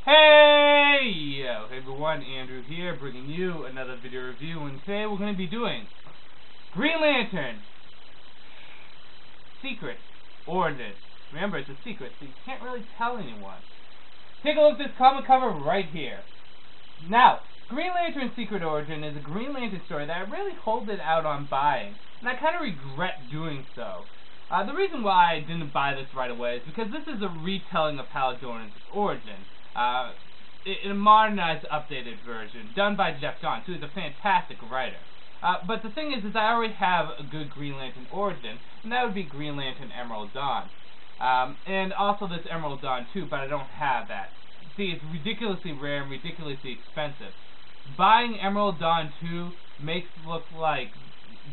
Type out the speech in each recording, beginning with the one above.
Hey! Yo, hey everyone, Andrew here, bringing you another video review, and today we're going to be doing Green Lantern Secret Origin. Remember, it's a secret, so you can't really tell anyone. Take a look at this comic cover right here. Now, Green Lantern Secret Origin is a Green Lantern story that I really hold it out on buying, and I kind of regret doing so. The reason why I didn't buy this right away is because this is a retelling of Hal Jordan's origin. In a modernized, updated version, done by Geoff Johns, who is a fantastic writer. But the thing is I already have a good Green Lantern origin, and that would be Green Lantern Emerald Dawn. And also this Emerald Dawn too, but I don't have that. See, it's ridiculously rare and ridiculously expensive. Buying Emerald Dawn 2 makes it look like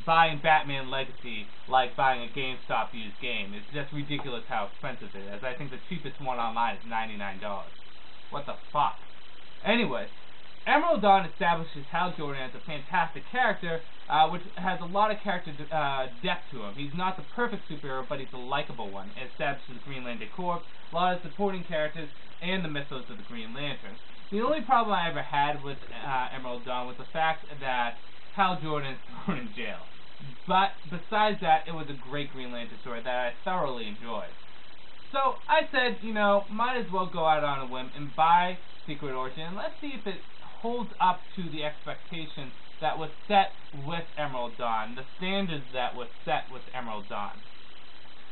buying Batman Legacy like buying a GameStop used game. It's just ridiculous how expensive it is. I think the cheapest one online is $99. What the fuck? Anyway, Emerald Dawn establishes Hal Jordan as a fantastic character, which has a lot of character depth to him. He's not the perfect superhero, but he's a likable one. It establishes Green Lantern Corps, a lot of supporting characters, and the mythos of the Green Lantern. The only problem I ever had with Emerald Dawn was the fact that Hal Jordan is thrown in jail. But besides that, it was a great Green Lantern story that I thoroughly enjoyed. So I said, might as well go out on a whim and buy Secret Origin, and let's see if it holds up to the expectations that was set with Emerald Dawn, the standards that was set with Emerald Dawn.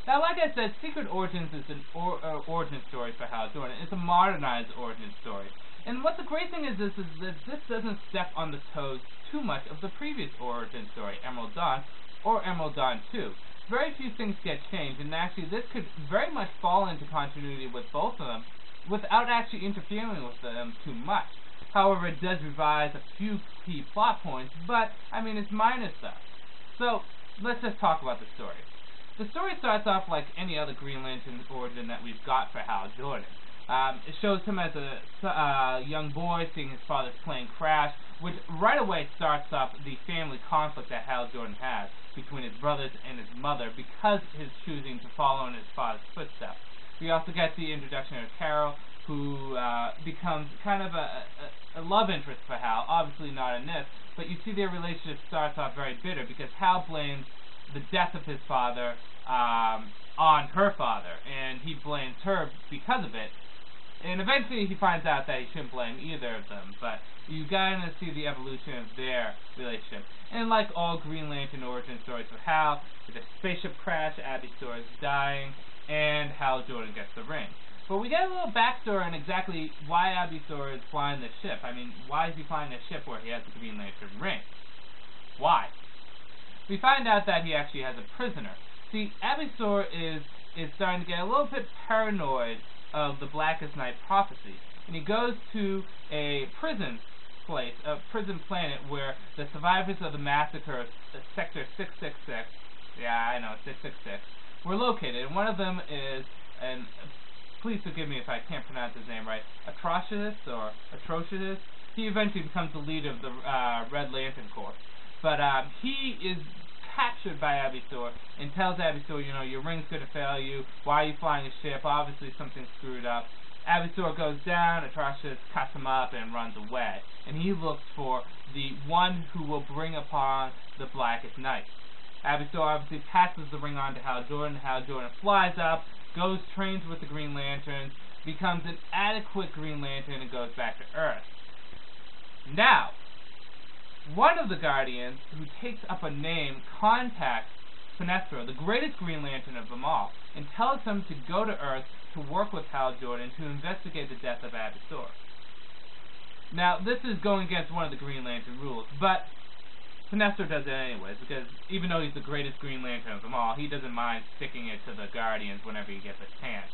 Now, like I said, Secret Origins is an origin story for Hal Jordan. It's a modernized origin story. And what the great thing is that this doesn't step on the toes too much of the previous origin story, Emerald Dawn, or Emerald Dawn 2. Very few things get changed, and actually this could very much fall into continuity with both of them without actually interfering with them too much. However, it does revise a few key plot points, but, it's minor stuff. So, let's just talk about the story. The story starts off like any other Green Lantern origin that we've got for Hal Jordan. It shows him as a young boy seeing his father's plane crash, which right away starts up the family conflict that Hal Jordan has between his brothers and his mother because his choosing to follow in his father's footsteps. We also get the introduction of Carol, who becomes kind of a love interest for Hal, obviously not in this, but you see their relationship starts off very bitter because Hal blames the death of his father on her father, and he blames her because of it. And eventually he finds out that he shouldn't blame either of them, but you kind of see the evolution of their relationship. And like all Green Lantern origin stories with Hal, with a spaceship crash, Abby Sora is dying, and Hal Jordan gets the ring. But we get a little backstory on exactly why Abby Sora is flying this ship. Why is he flying this ship where he has the Green Lantern ring? Why? We find out that he actually has a prisoner. See, Abby Sora is starting to get a little bit paranoid of the Blackest Night prophecy, and he goes to a prison place, a prison planet where the survivors of the massacre of Sector 666, yeah, I know, 666, were located, and one of them is, and please forgive me if I can't pronounce his name right, Atrocitus, or Atrocitus. He eventually becomes the leader of the Red Lantern Corps, but he is captured by Abby Sora and tells Abby Sora, your ring's going to fail you. Why are you flying a ship? Obviously something screwed up. Abby Sora goes down, Atrocitus cuts him up and runs away. And he looks for the one who will bring upon the Blackest Night. Abby Sora obviously passes the ring on to Hal Jordan. Hal Jordan flies up, goes, trains with the Green Lanterns, becomes an adequate Green Lantern, and goes back to Earth. Now, one of the Guardians, who takes up a name, contacts Sinestro, the greatest Green Lantern of them all, and tells him to go to Earth to work with Hal Jordan to investigate the death of Abby Sora. Now, this is going against one of the Green Lantern rules, but Sinestro does it anyways, because even though he's the greatest Green Lantern of them all, he doesn't mind sticking it to the Guardians whenever he gets a chance.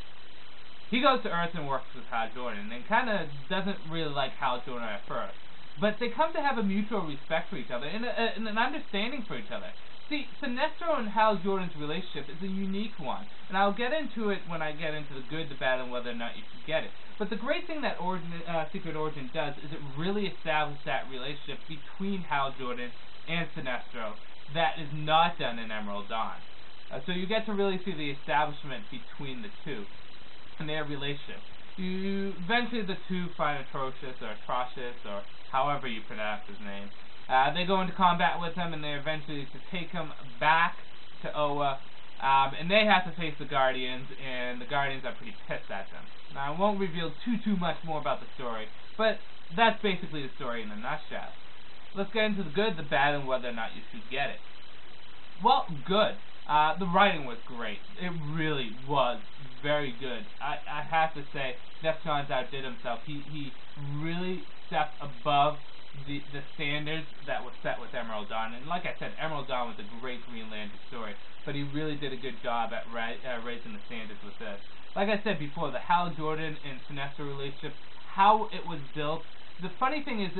He goes to Earth and works with Hal Jordan, and kind of doesn't really like Hal Jordan at first. But they come to have a mutual respect for each other and an understanding for each other. See, Sinestro and Hal Jordan's relationship is a unique one, and I'll get into it when I get into the good, the bad, and whether or not you can get it. But the great thing that Secret Origin does is it really establishes that relationship between Hal Jordan and Sinestro that is not done in Emerald Dawn. So you get to really see the establishment between the two and their relationship. you eventually the two find Atrocious or however you pronounce his name. They go into combat with him, and they eventually to take him back to Oa, and they have to face the Guardians, and the Guardians are pretty pissed at them. Now, I won't reveal too much more about the story, but that's basically the story in a nutshell. Let's get into the good, the bad, and whether or not you should get it. Well, good. The writing was great. It really was very good. I have to say, Geoff Johns outdid himself. He really stepped above the standards that were set with Emerald Dawn. And like I said, Emerald Dawn was a great Green Lantern story, but he really did a good job at raising the standards with this. Like I said before, the Hal Jordan and Sinestro relationship, how it was built. The funny thing is,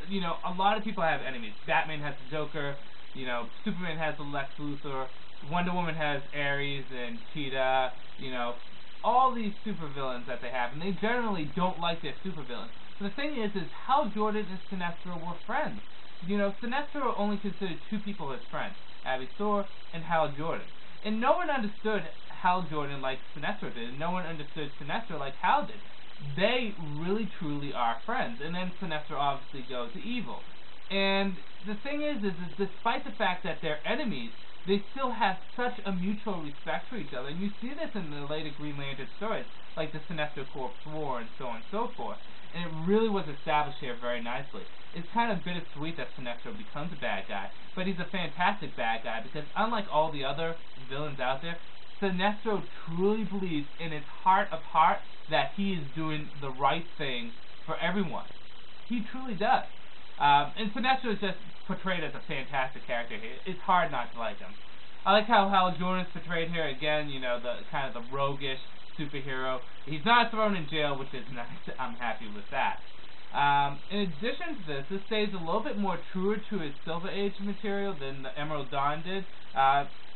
you know, a lot of people have enemies. Batman has the Joker, you know, Superman has the Lex Luthor, Wonder Woman has Ares and Cheetah, you know, all these supervillains that they have, and they generally don't like their supervillains. But the thing is Hal Jordan and Sinestro were friends. You know, Sinestro only considered two people as friends, Abby Thor and Hal Jordan. And no one understood Hal Jordan like Sinestro did, and no one understood Sinestro like Hal did. They really, truly are friends. And then Sinestro obviously goes evil. And the thing is despite the fact that they're enemies, they still have such a mutual respect for each other. And you see this in the later Green Lantern stories, like the Sinestro Corps War and so on and so forth. And it really was established here very nicely. It's kind of bittersweet that Sinestro becomes a bad guy, but he's a fantastic bad guy because unlike all the other villains out there, Sinestro truly believes in his heart of heart that he is doing the right thing for everyone. He truly does. And Sinestro is just portrayed as a fantastic character here. It's hard not to like him. I like how Hal Jordan is portrayed here. Again, you know, the kind of the roguish superhero. He's not thrown in jail, which is nice. I'm happy with that. In addition to this stays a little bit more truer to his Silver Age material than the Emerald Dawn did.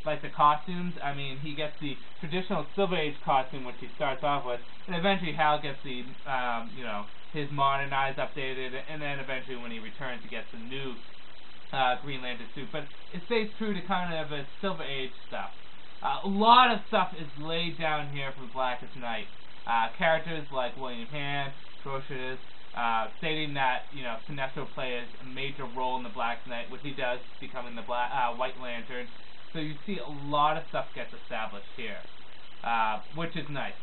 Like the costumes, I mean, he gets the traditional Silver Age costume, which he starts off with, and eventually Hal gets the, you know, his modernized, updated, and then eventually when he returns, he gets the new Green Lantern suit. But it stays true to kind of his Silver Age stuff. A lot of stuff is laid down here for Blackest Night. Characters like William Hand, Atrocious, stating that, you know, Sinestro plays a major role in the Blackest Night, which he does, becoming the White Lantern. So you see a lot of stuff gets established here, which is nice.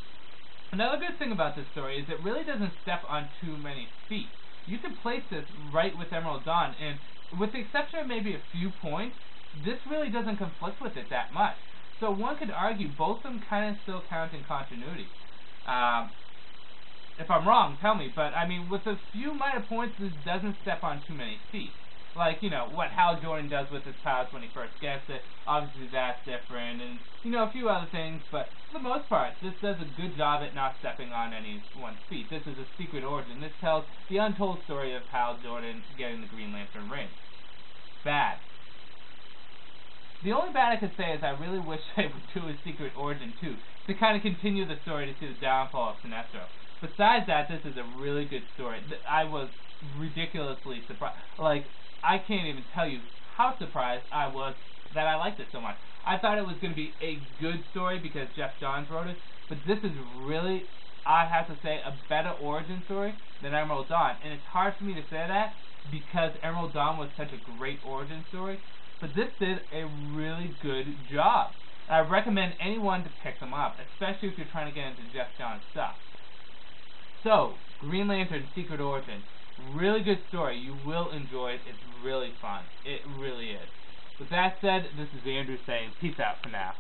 Another good thing about this story is it really doesn't step on too many feet. You can place this right with Emerald Dawn, and with the exception of maybe a few points, this really doesn't conflict with it that much. So one could argue both of them kind of still count in continuity. If I'm wrong, tell me, but I mean, with a few minor points, this doesn't step on too many feet. Like, you know, what Hal Jordan does with his powers when he first gets it, obviously that's different, and, you know, a few other things, but for the most part, this does a good job at not stepping on anyone's feet. This is a secret origin. This tells the untold story of Hal Jordan getting the Green Lantern ring. Bad. The only bad I could say is I really wish they would do a secret origin, too, to kind of continue the story to see the downfall of Sinestro. Besides that, this is a really good story. I was ridiculously surprised. Like, I can't even tell you how surprised I was that I liked it so much. I thought it was going to be a good story because Geoff Johns wrote it, but this is really, I have to say, a better origin story than Emerald Dawn. And it's hard for me to say that because Emerald Dawn was such a great origin story, but this did a really good job. I recommend anyone to pick them up, especially if you're trying to get into Geoff Johns stuff. So, Green Lantern Secret Origin. Really good story. You will enjoy it. It's really fun. It really is. With that said, this is Andrew saying peace out for now.